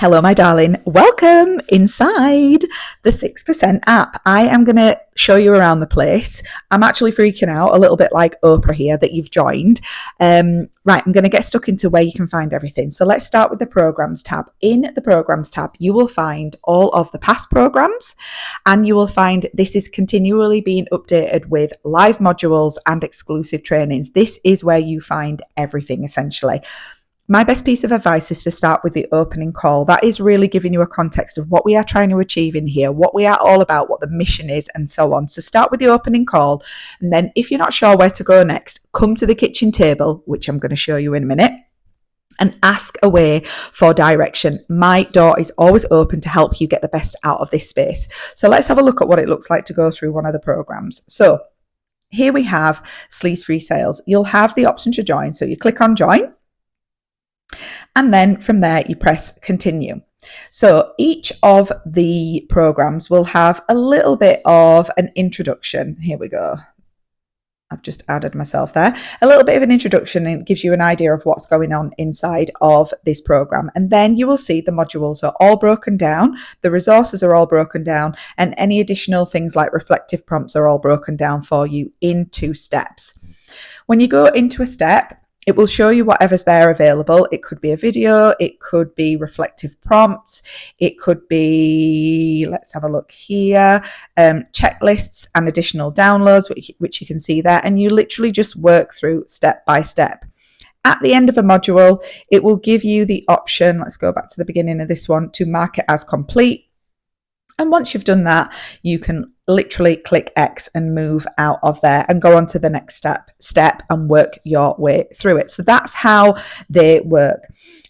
Hello, my darling. Welcome inside the 6% app. I am going to show you around the place. I'm actually freaking out a little bit like Oprah here that you've joined. Right, I'm going to get stuck into where you can find everything. So let's start with the programs tab. In the programs tab, you will find all of the past programs, and you will find this is continually being updated with live modules and exclusive trainings. This is where you find everything essentially. My best piece of advice is to start with the opening call. That is really giving you a context of what we are trying to achieve in here, what we are all about, what the mission is, and so on. So start with the opening call. And then if you're not sure where to go next, come to the kitchen table, which I'm going to show you in a minute, and ask away for direction. My door is always open to help you get the best out of this space. So let's have a look at what it looks like to go through one of the programs. So here we have Sleaze Free Sales. You'll have the option to join. So you click on join. And then from there, you press continue. So each of the programs will have a little bit of an introduction. Here we go. I've just added myself there. A little bit of an introduction, and it gives you an idea of what's going on inside of this program. And then you will see the modules are all broken down. The resources are all broken down, and any additional things like reflective prompts are all broken down for you into steps. When you go into a step, it will show you whatever's there available. It could be a video, it could be reflective prompts, it could be, let's have a look here, checklists and additional downloads, which you can see there. And you literally just work through step by step. At the end of a module, it will give you the option, let's go back to the beginning of this one, to mark it as complete. And once you've done that, you can literally click X and move out of there and go on to the next step and work your way through it. So that's how they work.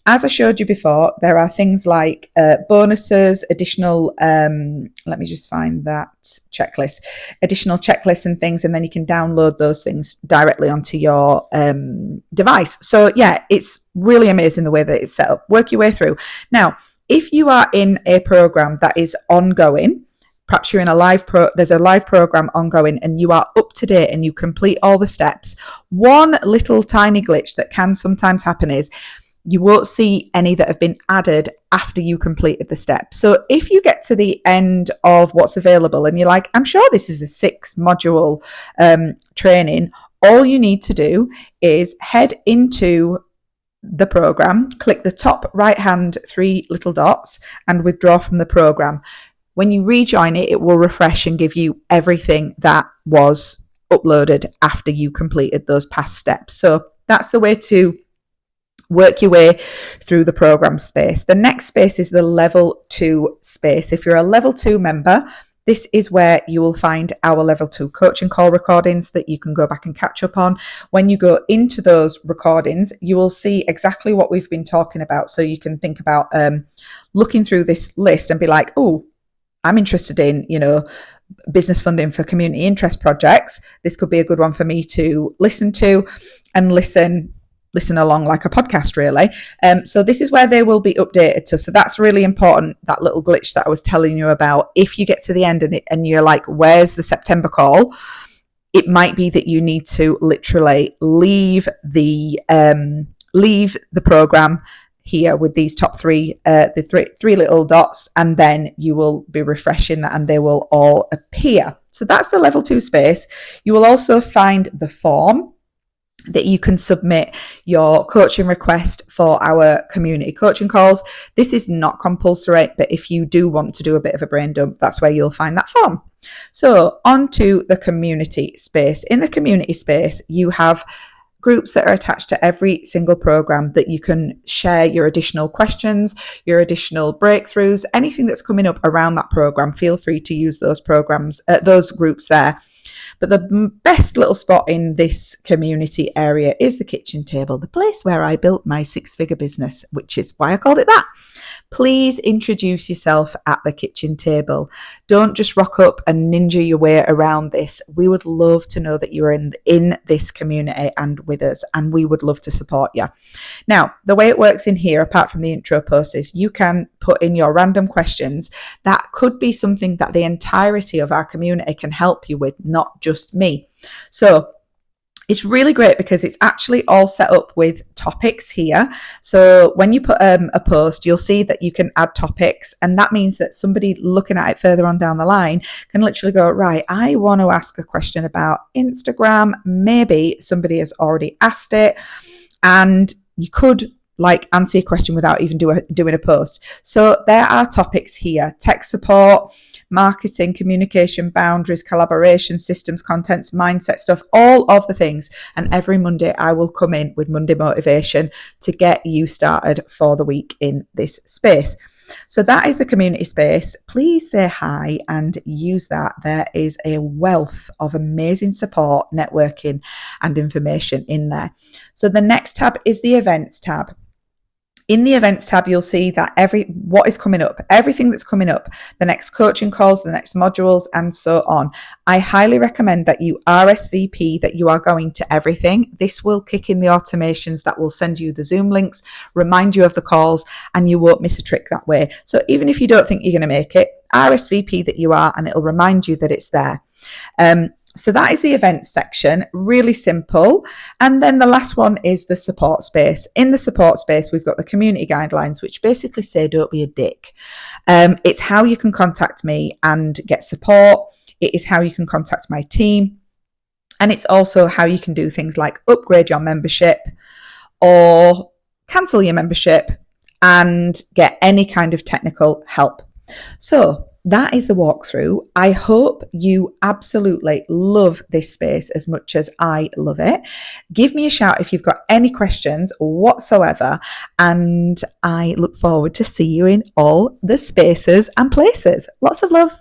As I showed you before, there are things like bonuses, additional, let me just find that checklist, additional checklists and things, and then you can download those things directly onto your device. So yeah, it's really amazing the way that it's set up. Work your way through. Now, if you are in a program that is ongoing, perhaps you're in there's a live program ongoing and you are up to date and you complete all the steps, one little tiny glitch that can sometimes happen is you won't see any that have been added after you completed the steps. So if you get to the end of what's available and you're like, I'm sure this is a 6-module training, all you need to do is head into the program, click the top right hand 3 little dots and withdraw from the program. When you rejoin it, it will refresh and give you everything that was uploaded after you completed those past steps. So that's the way to work your way through the program space. The next space is the level 2 space. If you're a level 2 member, this is where you will find our level 2 coaching call recordings that you can go back and catch up on. When you go into those recordings, you will see exactly what we've been talking about. So you can think about looking through this list and be like, oh, I'm interested in, business funding for community interest projects. This could be a good one for me to listen to and listen along like a podcast, really. So this is where they will be updated to. So that's really important, that little glitch that I was telling you about. If you get to the end and you're like, where's the September call? It might be that you need to literally leave the program here with these top 3, the three little dots, and then you will be refreshing that and they will all appear. So that's the level 2 space. You will also find the form that you can submit your coaching request for our community coaching calls. This is not compulsory, but if you do want to do a bit of a brain dump, that's where you'll find that form. So on to the community space. In the community space, you have groups that are attached to every single program that you can share your additional questions, your additional breakthroughs, anything that's coming up around that program. Feel free to use those groups there. But the best little spot in this community area is the kitchen table, the place where I built my 6-figure business, which is why I called it that. Please introduce yourself at the kitchen table. Don't just rock up and ninja your way around this. We would love to know that you're in this community and with us, and we would love to support you. Now, the way it works in here, apart from the intro post, is you can put in your random questions. That could be something that the entirety of our community can help you with, not just me. So It's really great because it's actually all set up with topics here. So when you put a post, you'll see that you can add topics, and that means that somebody looking at it further on down the line can literally go, right, I want to ask a question about Instagram. Maybe somebody has already asked it, and you could like answer your question without even doing a post. So there are topics here: tech support, marketing, communication, boundaries, collaboration, systems, contents, mindset stuff, all of the things. And every Monday I will come in with Monday motivation to get you started for the week in this space. So that is the community space. Please say hi and use that. There is a wealth of amazing support, networking, and information in there. So the next tab is the events tab. In the events tab, you'll see that what is coming up, everything that's coming up, the next coaching calls, the next modules, and so on. I highly recommend that you RSVP, that you are going to everything. This will kick in the automations that will send you the Zoom links, remind you of the calls, and you won't miss a trick that way. So even if you don't think you're going to make it, RSVP that you are, and it'll remind you that it's there. So that is the events section, really simple. And then the last one is the support space. In the support space, we've got the community guidelines, which basically say, don't be a dick. It's how you can contact me and get support. It is how you can contact my team. And it's also how you can do things like upgrade your membership or cancel your membership and get any kind of technical help. So that is the walkthrough. I hope you absolutely love this space as much as I love it. Give me a shout if you've got any questions whatsoever, and I look forward to see you in all the spaces and places. Lots of love.